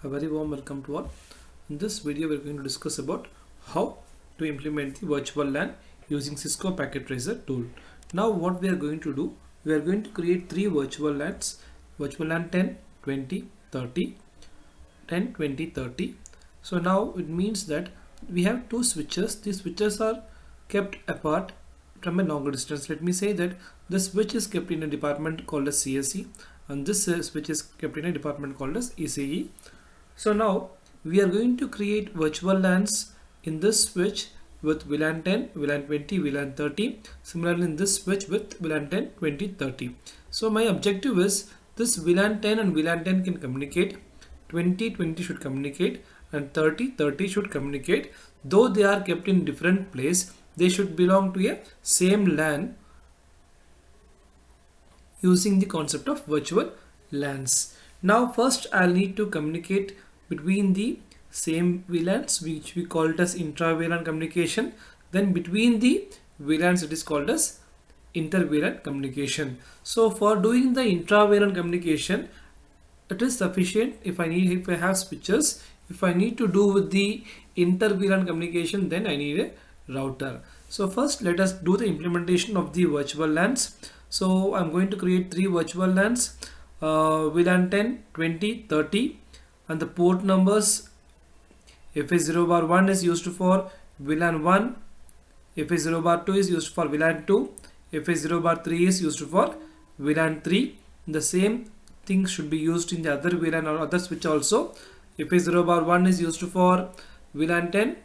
A very warm welcome to all. In this video we are going to discuss about how to implement the virtual LAN using Cisco Packet Tracer tool. Now what we are going to do, we are going to create three virtual LANs, virtual LAN 10, 20, 30, 10, 20, 30. So now it means that we have two switches. These switches are kept apart from a longer distance. Let me say that the switch is kept in a department called as CSE and this switch is kept in a department called as ECE. So now we are going to create virtual LANs in this switch with VLAN 10, VLAN 20, VLAN 30. Similarly in this switch with VLAN 10, 20, 30. So my objective is this VLAN 10 and VLAN 10 can communicate, 20, 20 should communicate and 30, 30 should communicate. Though they are kept in different place, they should belong to a same LAN using the concept of virtual LANs. Now first I'll need to communicate between the same VLANs, which we call it as intra-VLAN communication. Then between the VLANs it is called as inter-VLAN communication. So for doing the intra-VLAN communication, it is sufficient if I have switches. If I need to do with the inter-VLAN communication, then I need a router. So first let us do the implementation of the virtual LANs. So I'm going to create three virtual LANs, VLAN 10, 20, 30, and the port numbers FA0 bar 1 is used for VLAN 1, FA0 bar 2 is used for VLAN 2, FA0 bar 3 is used for VLAN 3. The same thing should be used in the other VLAN or other switch also. FA0 bar 1 is used for VLAN 10,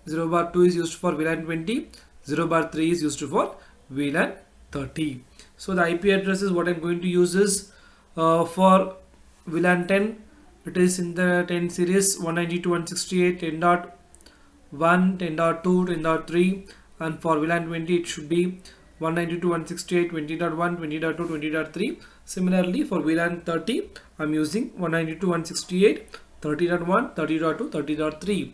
0 bar 2 is used for VLAN 20, 0 bar 3 is used for VLAN 30. So the IP address is what I'm going to use is for VLAN 10, it is in the 10 series 192.168, 10.1, 10.2, 10.3, and for VLAN 20 it should be 192.168, 20.1, 20.2, 20.3. Similarly for VLAN 30 I'm using 192.168, 30.1, 30.2, 30.3,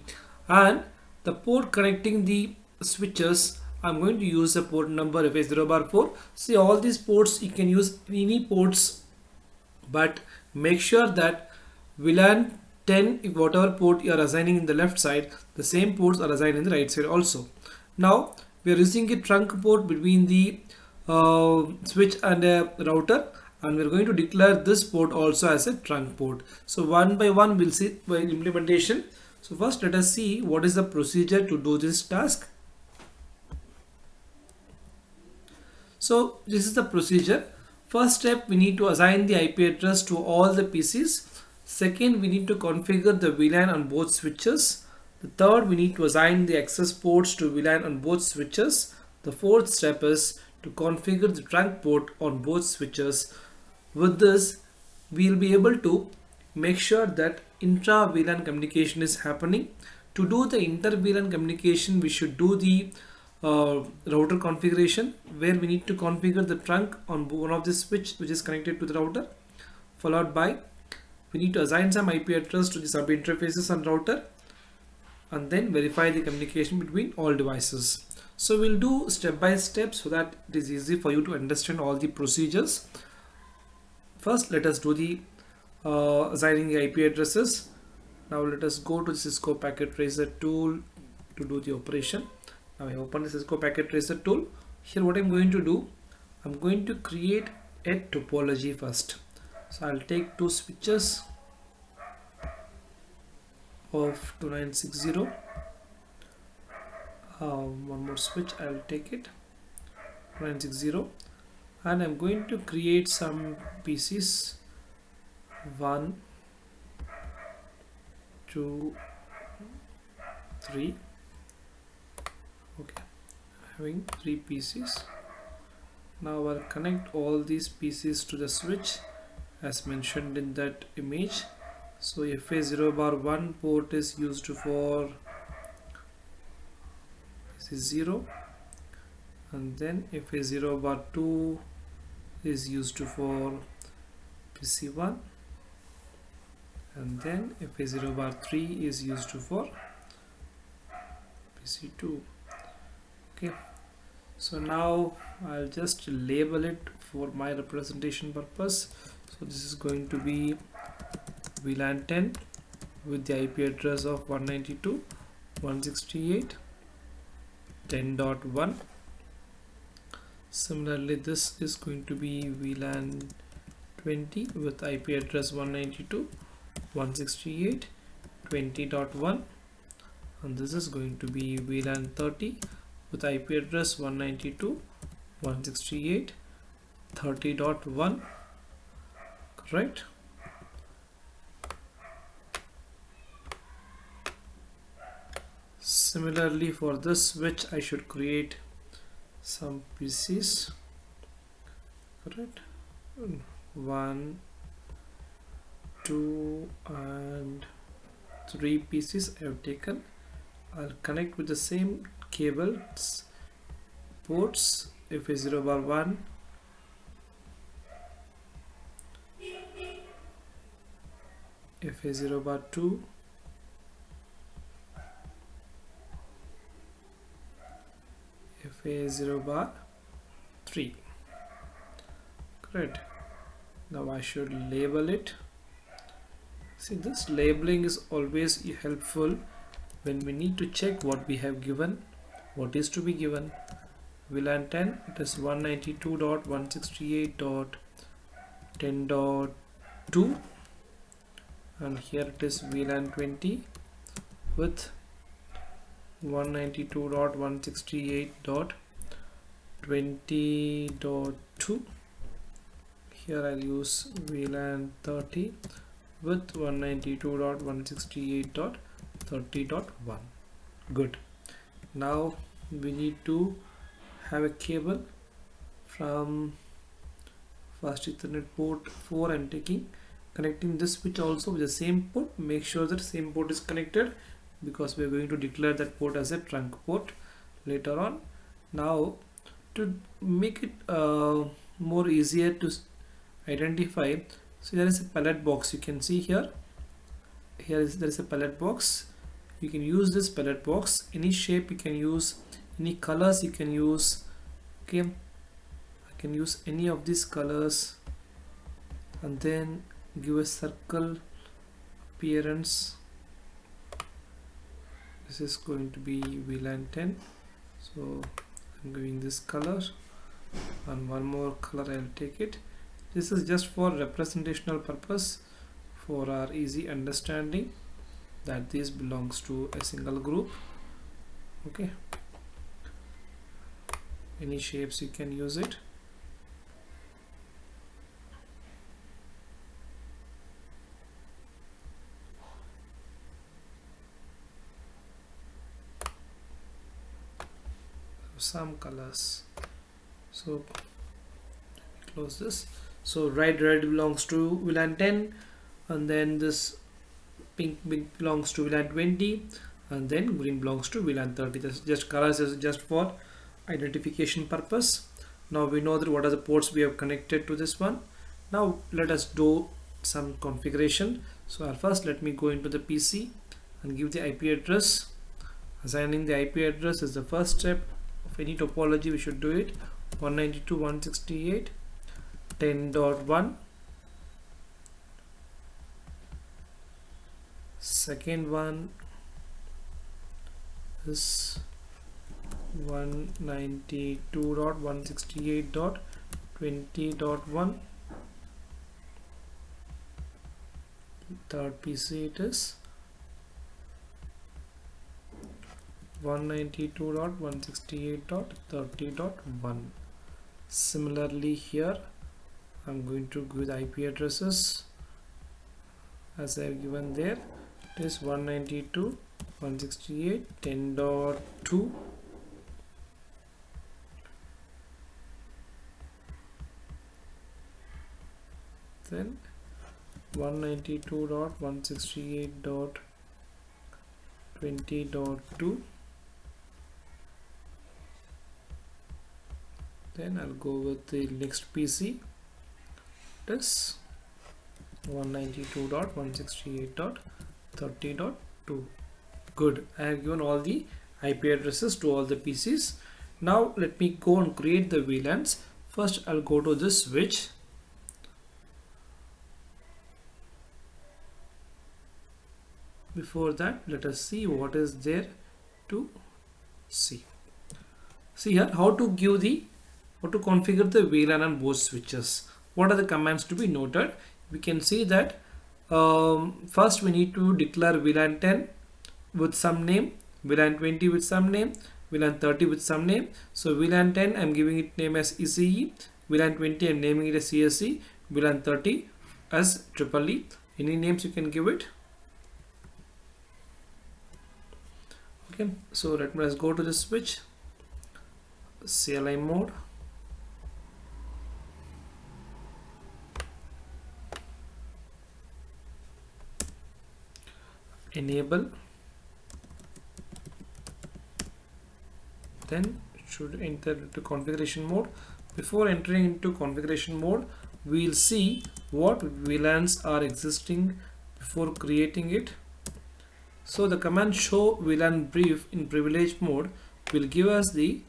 and the port connecting the switches I'm going to use a port number FA0 bar 4. See, all these ports you can use any ports, but make sure that VLAN 10, if whatever port you are assigning in the left side, the same ports are assigned in the right side also. Now we are using a trunk port between the switch and a router, and we are going to declare this port also as a trunk port. So one by one we'll see by implementation. So first let us see what is the procedure to do this task. So this is the procedure. First step, we need to assign the IP address to all the PCs. Second, we need to configure the VLAN on both switches. The third, we need to assign the access ports to VLAN on both switches. The fourth step is to configure the trunk port on both switches. With this, we will be able to make sure that intra-VLAN communication is happening. To do the inter-VLAN communication, we should do the router configuration, where we need to configure the trunk on one of the switch which is connected to the router, followed by we need to assign some IP address to the sub interfaces on router, and then verify the communication between all devices. So we'll do step by step so that it is easy for you to understand all the procedures. First let us do the assigning the IP addresses. Now let us go to the Cisco Packet Tracer tool to do the operation. Now I open the Cisco Packet Tracer tool. Here what I'm going to do, I'm going to create a topology first. So I'll take two switches of 2960, one more switch, I'll take it 2960, and I'm going to create some PCs, 1, 2, 3. Okay, having 3 PCs. Now I'll connect all these PCs to the switch as mentioned in that image. So FA0 bar 1 port is used for PC 0, and then FA0 bar 2 is used for PC 1, and then FA0 bar 3 is used for PC 2. Okay, so now I'll just label it for my representation purpose. So this is going to be VLAN 10, with the IP address of 192.168.10.1. Similarly, this is going to be VLAN 20 with IP address 192.168.20.1, and this is going to be VLAN 30 with IP address 192.168.30.1. correct. Similarly, for this switch I should create some PCs, correct. 1, 2 and 3 PCs I have taken. I'll connect with the same cables ports FA0 bar 1, FA0 bar 2, FA0 bar 3. Great. Now I should label it. See, this labeling is always helpful when we need to check what we have given, what is to be given. VLAN 10, it is 192.168.10.2, and here it is VLAN 20 with 192.168.20.2. here I'll use VLAN 30 with 192.168.30.1. good. Now we need to have a cable from fast Ethernet port 4. I'm taking, connecting this switch also with the same port. Make sure that same port is connected, because we are going to declare that port as a trunk port later on. Now to make it more easier to identify, so there is a palette box. You can see here there is a palette box. You can use this palette box, any shape you can use, any colors you can use. Okay, I can use any of these colors and then give a circle appearance. This is going to be VLAN 10, so I'm giving this color, and one more color I'll take it. This is just for representational purpose, for our easy understanding that this belongs to a single group. Okay, any shapes you can use it. Some colors, so close this. So red belongs to VLAN 10, and then this pink belongs to VLAN 20, and then green belongs to VLAN 30. This just colors is just for identification purpose. Now we know that what are the ports we have connected to this one. Now let us do some configuration. So first let me go into the PC and give the IP address. Assigning the IP address is the first step of any topology. We should do it. 192.168.10.1. second one is 192.168.20.1. third PC it is 192.168.30.1. similarly here I'm going to give the IP addresses as I have given there. It is 192.168.10.2. then 192.168.20.2. then I'll go with the next PC. It is 192.168.30.2. good. I have given all the IP addresses to all the PCs. Now let me go and create the VLANs. First I'll go to this switch. before that, let us see what is there to see. See here how to configure the VLAN and both switches. What are the commands to be noted? We can see that first we need to declare VLAN 10 with some name, VLAN 20 with some name, VLAN 30 with some name. So VLAN 10 I'm giving it name as ECE, VLAN 20 I'm naming it as CSE, VLAN 30 as triple E. Any names you can give it. Okay, so let's go to the switch, CLI mode, enable, then should enter into configuration mode. Before entering into configuration mode, we'll see what VLANs are existing before creating it. So the command show VLAN brief in privilege mode will give us the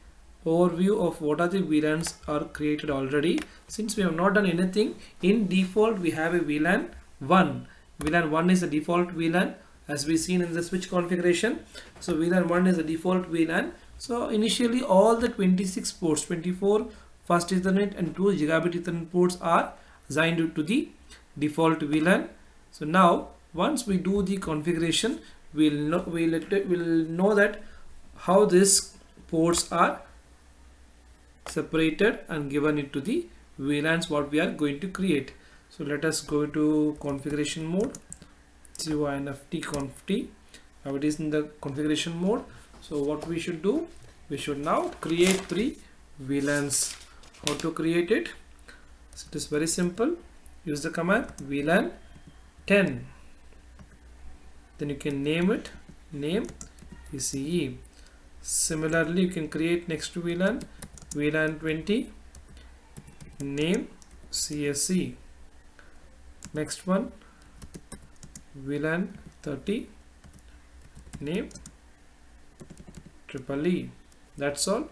overview of what are the VLANs are created already. Since we have not done anything, in default we have a VLAN 1. VLAN 1 is the default VLAN as we seen in the switch configuration. So VLAN 1 is the default VLAN. So initially all the 26 ports, 24 fast Ethernet and 2 gigabit Ethernet ports are assigned to the default VLAN. So now once we do the configuration, we'll know that how these ports are separated and given it to the VLANs what we are going to create. So let us go to configuration mode, COINFT. Now it is in the configuration mode. So what we should do, we should now create 3 VLANs. How to create it? So it is very simple. Use the command VLAN 10. Then you can name it, name ECE. Similarly, you can create next to VLAN, VLAN 20, name CSE. Next one, VLAN 30, name triple E. That's all.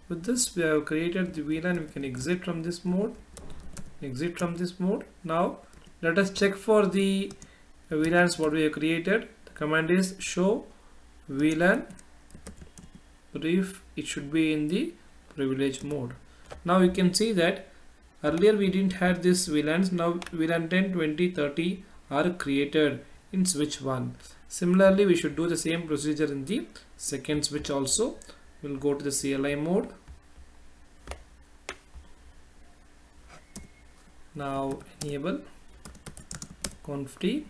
With this we have created the VLAN. We can exit from this mode. Now let us check for the VLANs what we have created. The command is show VLAN brief. It should be in the privilege mode. Now you can see that earlier we didn't have this VLANs. Now VLAN 10, 20, 30 are created in switch 1. Similarly, we should do the same procedure in the second switch also. We'll go to the CLI mode. Now enable conft.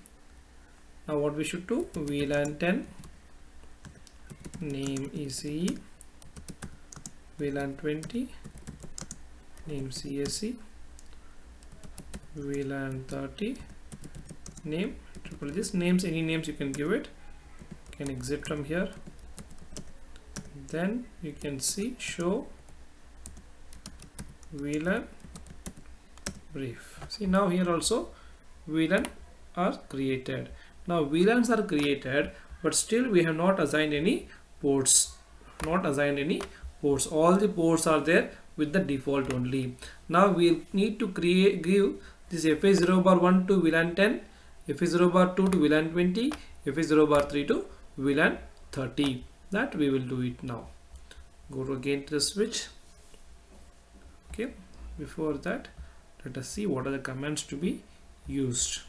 Now what we should do, VLAN 10, name ECE, VLAN 20, name CSE, VLAN 30, name triple this. Names, any names you can give it. You can exit from here. Then you can see show VLAN brief. See, now here also VLAN are created. Now VLANs are created, but still we have not assigned any ports. All the ports are there with the default only. Now we need to give this FA0 bar 1 to VLAN 10, FA0 bar 2 to VLAN 20, FA0 bar 3 to VLAN 30. That we will do it now. Go to again to the switch. Okay, before that let us see what are the commands to be used.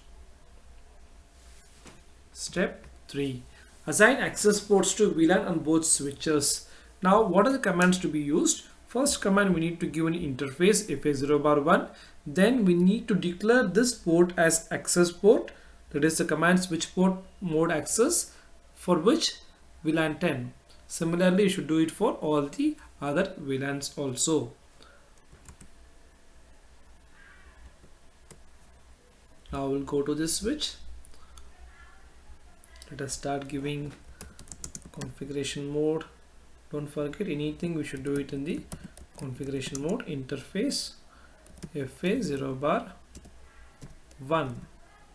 Step 3, assign access ports to VLAN on both switches. Now what are the commands to be used? First command, we need to give an interface FA0 bar 1. Then we need to declare this port as access port. That is the command switch port mode access, for which VLAN 10. Similarly, you should do it for all the other VLANs also. Now we'll go to this switch. Let us start giving configuration mode. Don't forget anything, we should do it in the configuration mode. Interface FA0 bar 1.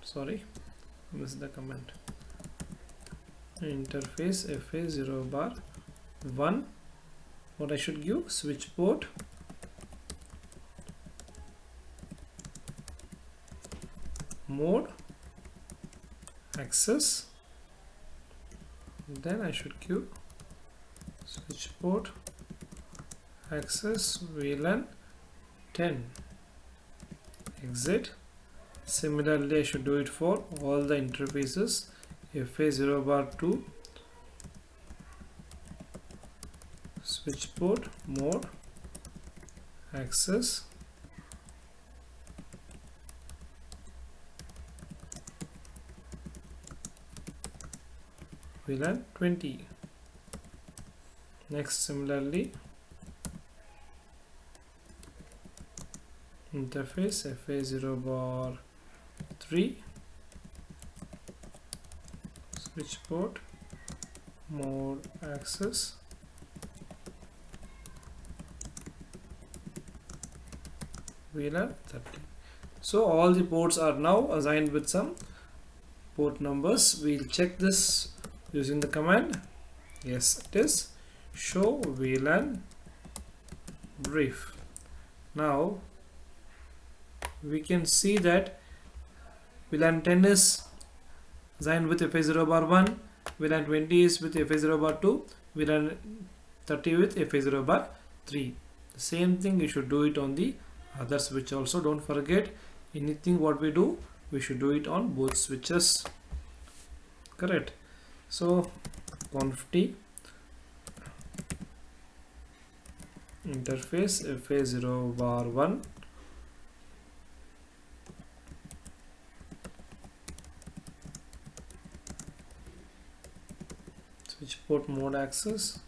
Sorry, I missed the command. Interface FA0 bar 1. What I should give? Switch port mode access Then I should give switch port access VLAN 10 exit. Similarly, I should do it for all the interfaces. FA0 bar 2 switch port mode access VLAN 20. Next, similarly, interface FA0 bar 3 switch port mode access VLAN 30. So all the ports are now assigned with some port numbers. We'll check this using the command. Yes, it is show VLAN brief. Now we can see that VLAN 10 is assigned with FA0 bar 1, VLAN 20 is with FA0 bar 2, VLAN 30 with FA0 bar 3. The same thing you should do it on the other switch also. Don't forget, anything what we do, we should do it on both switches. Correct. So conf t interface FA0 bar 1 switch port mode access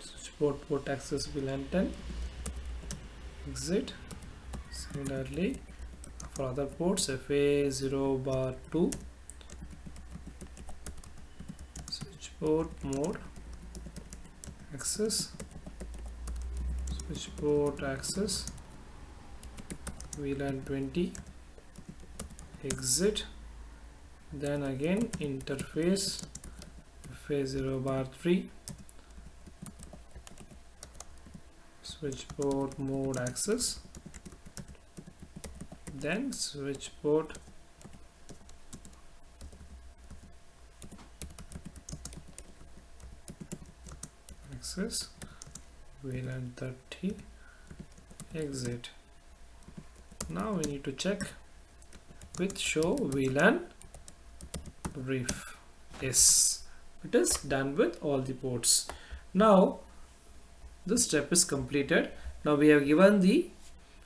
switch port access VLAN 10 exit. Similarly, for other ports FA0 bar 2 switch port mode access switch port access VLAN 20 exit. Then again interface FA0 bar 3 switch port mode access, then switch port access VLAN 30 exit. Now we need to check with show VLAN brief. Yes, it is done with all the ports. Now this step is completed. Now we have given the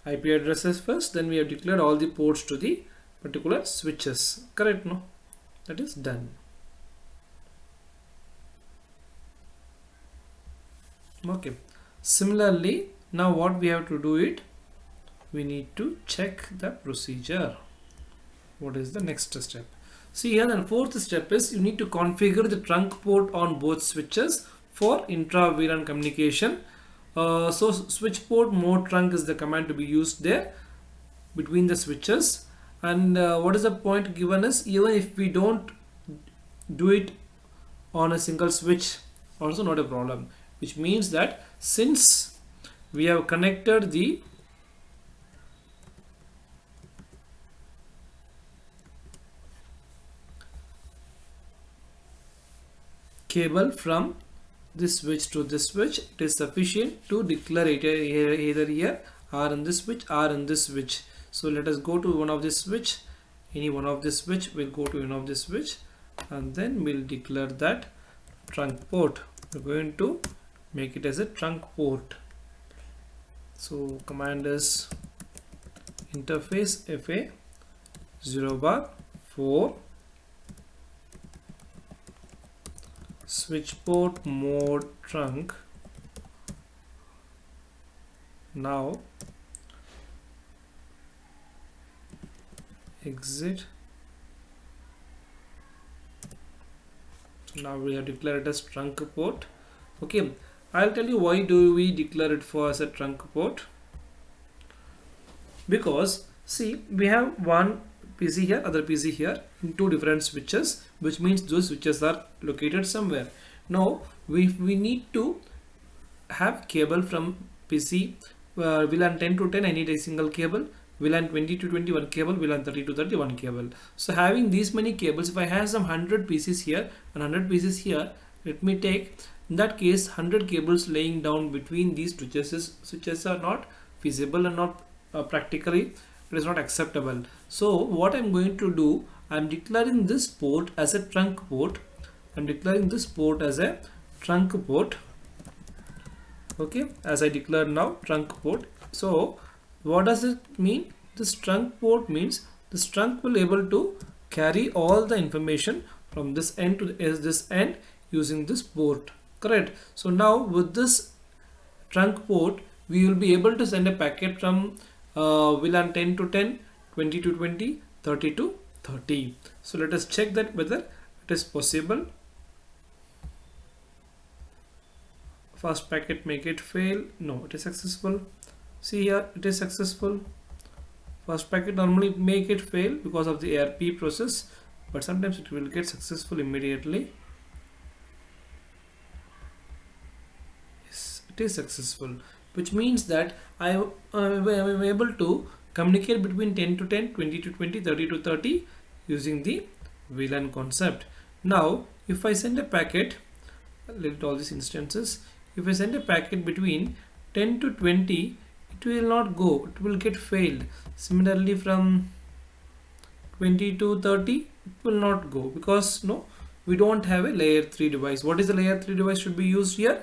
IP addresses first, then we have declared all the ports to the particular switches. Correct? No, that is done. Okay. Similarly, now what we have to do it, we need to check the procedure. What is the next step? See here, the fourth step is you need to configure the trunk port on both switches for intra VLAN communication. So switch port mode trunk is the command to be used there between the switches. And what is the point given is, even if we don't do it on a single switch, also not a problem, which means that since we have connected the cable from this switch to this switch, it is sufficient to declare it either here or in this switch or in this switch. So let us go to one of this switch, any one of this switch, will go to one of this switch, and then we'll declare that trunk port. We're going to make it as a trunk port. So command is interface FA0 bar 4 switch port mode trunk. Now exit. So now we have declared it as trunk port. Okay, I'll tell you why do we declare it for as a trunk port. Because see, we have one PC here, other PC here, in two different switches, which means those switches are located somewhere. Now we need to have cable from PC VLAN 10 to 10 I need a single cable, VLAN 20 to 21 cable, VLAN 30 to 31 cable. So having these many cables, if I have some 100 pieces here and 100 pieces here, let me take, in that case 100 cables laying down between these switches are not feasible and not practically it is not acceptable. So what I'm going to do, I'm declaring this port as a trunk port. I'm declaring this port as a trunk port. Okay, as I declared now trunk port. So what does it mean? This trunk port means this trunk will able to carry all the information from this end to this end using this port, correct? So now with this trunk port we will be able to send a packet from VLAN 10 to 10, 20 to 20, 30 to 30. So let us check that whether it is possible. First packet make it fail. No, it is successful. See here, it is successful. First packet normally make it fail because of the ARP process, but sometimes it will get successful immediately. Yes, it is successful, which means that I am able to communicate between 10 to 10, 20 to 20, 30 to 30 using the VLAN concept. Now if I send a packet, let all these instances, if I send a packet between 10 to 20, it will not go, it will get failed. Similarly from 20 to 30, it will not go because no, we don't have a layer 3 device. What is the layer 3 device should be used here?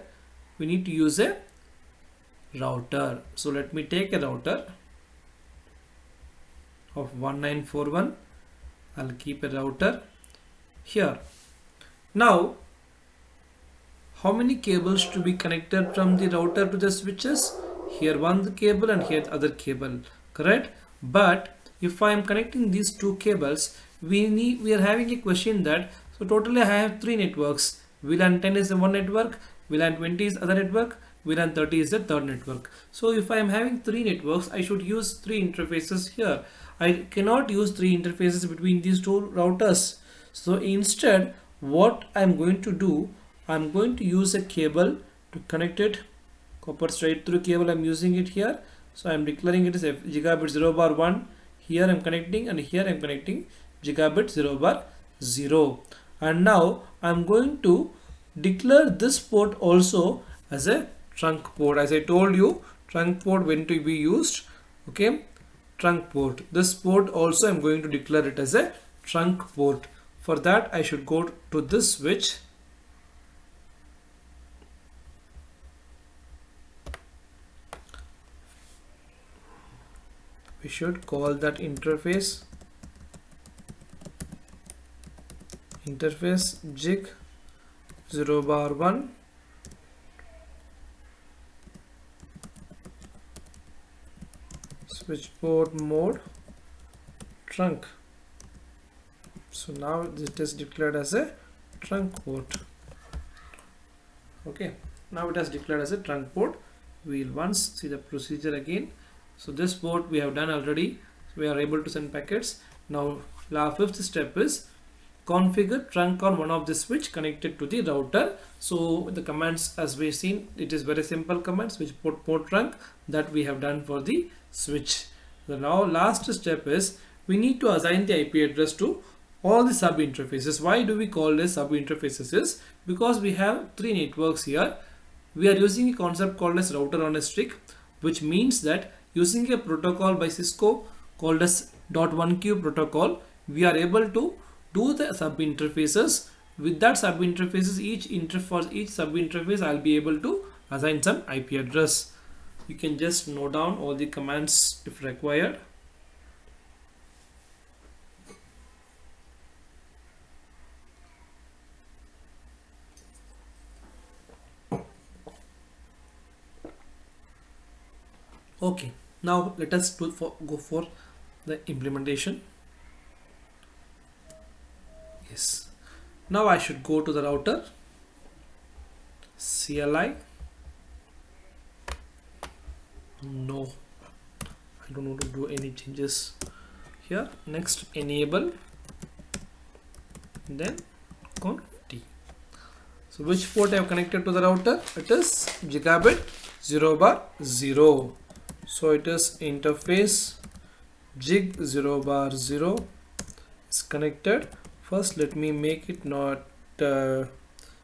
We need to use a router. So let me take a router of 1941. I'll keep a router here. Now how many cables to be connected from the router to the switches? Here one cable and here the other cable, correct? But if I am connecting these two cables, we are having a question that, so totally I have three networks. VLAN 10 is the one network, VLAN 20 is other network, VLAN 30 is the third network. So if I am having three networks, I should use three interfaces here. I cannot use three interfaces between these two routers. So instead what I'm going to do, I'm going to use a cable to connect it, copper straight through cable. I'm using it here. So I'm declaring it as a gigabit 0 bar 1. Here I'm connecting and here I'm connecting gigabit 0 bar 0. And now I'm going to declare this port also as a trunk port. As I told you, trunk port when to be used. Okay, trunk port. This port also I'm going to declare it as a trunk port. For that I should go to this switch. We should call that interface jig 0 bar 1 switch port mode trunk. So now it is declared as a trunk port. Okay, now it has declared as a trunk port. We'll once see the procedure again. So this port we have done already. So we are able to send packets. Now our fifth step is configure trunk on one of the switch connected to the router. So the commands as we've seen, it is very simple command, switch port trunk, that we have done for the switch. So now last step is we need to assign the IP address to all the sub interfaces. Why do we call this sub interfaces? Is because we have three networks here. We are using a concept called as router on a stick, which means that using a protocol by Cisco called as .1Q protocol, we are able to do the sub interfaces. With that sub interfaces, for each sub interface I'll be able to assign some IP address. You can just note down all the commands if required. Okay, now let us go for the implementation. Yes, now I should go to the router, CLI. No, I don't want to do any changes here. Next, enable, then conf t. So which port I have connected to the router? It is gigabit 0 bar 0. So it is interface jig 0 bar 0 is connected. First let me make it not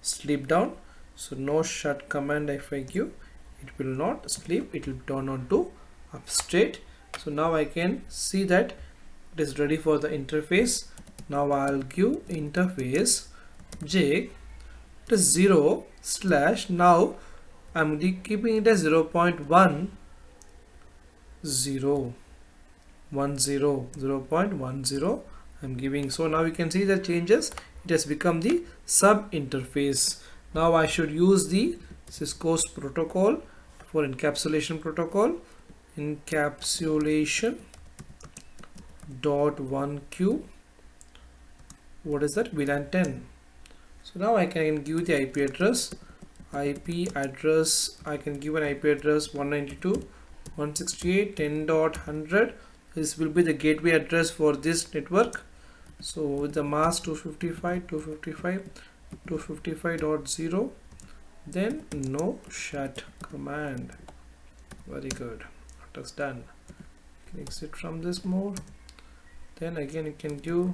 sleep down. So no shut command if I give, it will not sleep, it will turn on to up straight. So now I can see that it is ready for the interface. Now I'll give interface jig to 0 slash, now I'm keeping it as 0.1 0 0.10 I'm giving. So now you can see the changes, it has become the sub interface. Now I should use the Cisco's protocol for encapsulation protocol, encapsulation dot 1q, what is that, VLAN 10. So now I can give the IP address, I can give an IP address 192.168.10.100. This will be the gateway address for this network. So with the mask 255.255.0, then no shut command. Very good, that is done. You can exit from this mode. Then again you can do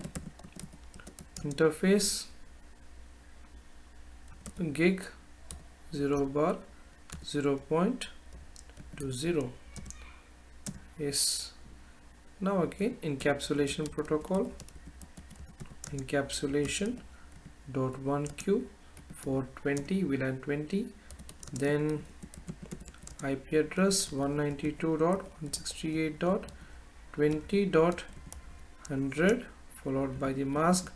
interface gig 0 bar 0.20. Yes. Now again encapsulation protocol, encapsulation dot 1q for 20 VLAN 20, then IP address 192.168.20.100 followed by the mask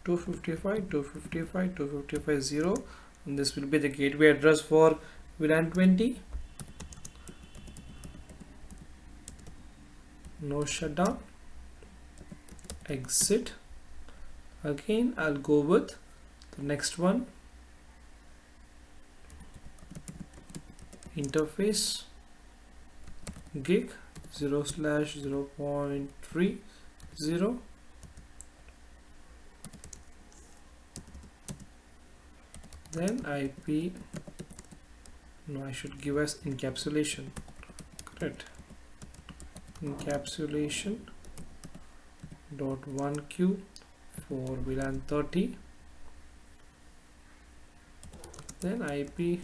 255.255.255.0, and this will be the gateway address for VLAN 20. No shutdown, exit. Again I'll go with the next one, interface gig 0 slash 0.30, then IP, no, I should give us encapsulation, correct, encapsulation dot 1q for VLAN 30, then IP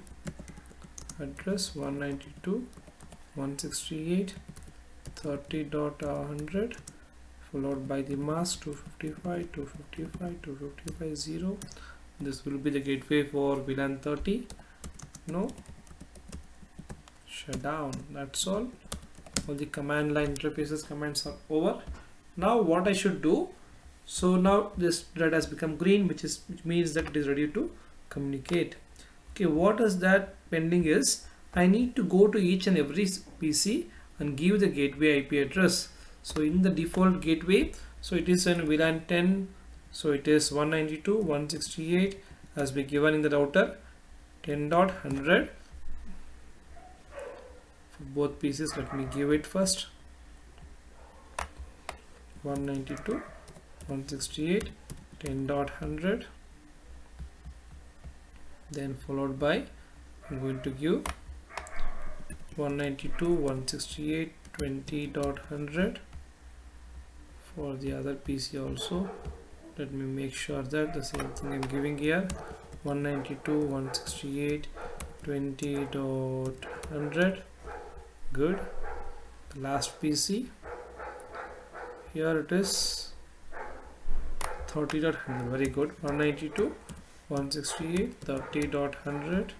address 192.168.30.100 followed by the mask 255.255.255.0. This will be the gateway for VLAN 30. No shutdown. That's all the command line interfaces commands are over. Now what I should do, so now this red has become green, which means that it is ready to communicate. Okay, what is that pending is, I need to go to each and every PC and give the gateway IP address. So in the default gateway, so it is in VLAN 10, so it is 192.168 has been given in the router 10.100 for both PCs. Let me give it first 192.168 10.100, then followed by I'm going to give 192.168 20.100 for the other PC also. Let me make sure that the same thing I'm giving here, 192.168 20.100. good. The last PC, here it is 30.100. very good, 192.168 30.100.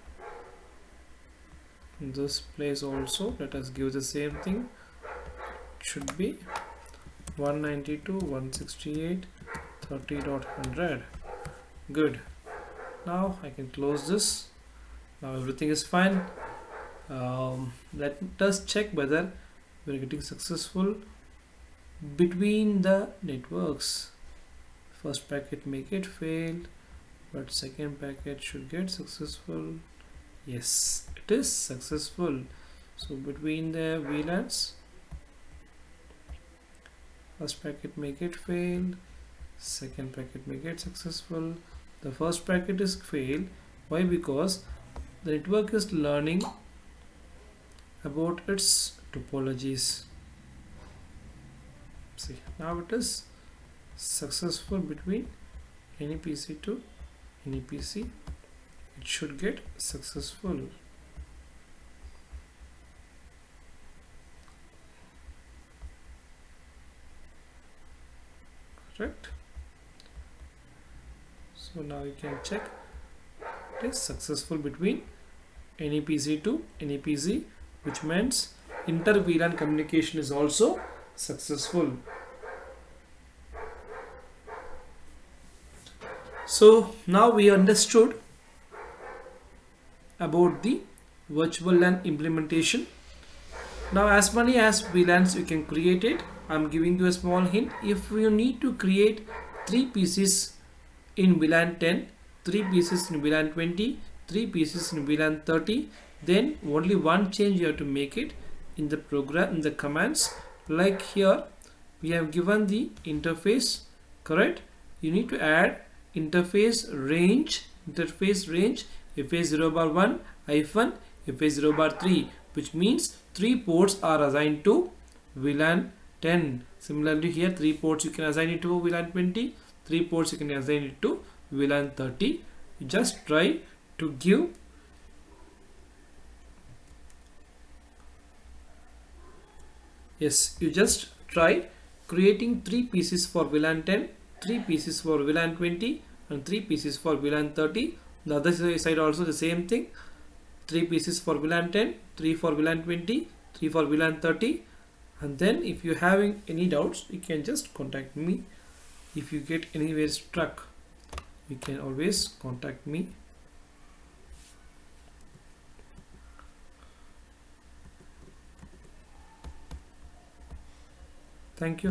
this place also, let us give the same thing, it should be 192.168 30.100. good. Now I can close this. Now everything is fine. Let us check whether we are getting successful between the networks. First packet may get failed, but second packet should get successful. Yes, it is successful. So between the VLANs, first packet may get failed, second packet may get successful. The first packet is failed. Why? Because the network is learning about its topologies. See, now it is successful between any PC to any PC. It should get successful. Correct. So now you can check it is successful between any PC to any PC, which means inter VLAN communication is also successful. So now we understood about the virtual LAN implementation. Now as many as VLANs you can create it, I'm giving you a small hint. If you need to create 3 pieces in VLAN 10, 3 pieces in VLAN 20, 3 pieces in VLAN 30, then only one change you have to make it in the program, in the commands. Like here we have given the interface, correct? You need to add interface range FA0 bar 1 hyphen FA0 bar 3, which means 3 ports are assigned to VLAN 10. Similarly here 3 ports you can assign it to VLAN 20, 3 ports you can assign it to VLAN 30. You just try to give you just try creating 3 pieces for VLAN 10, 3 pieces for VLAN 20 and 3 pieces for VLAN 30. The other side also the same thing, 3 pieces for VLAN 10, 3 for VLAN 20, 3 for VLAN 30. And then if you having any doubts, you can just contact me. If you get anywhere stuck, you can always contact me. Thank you.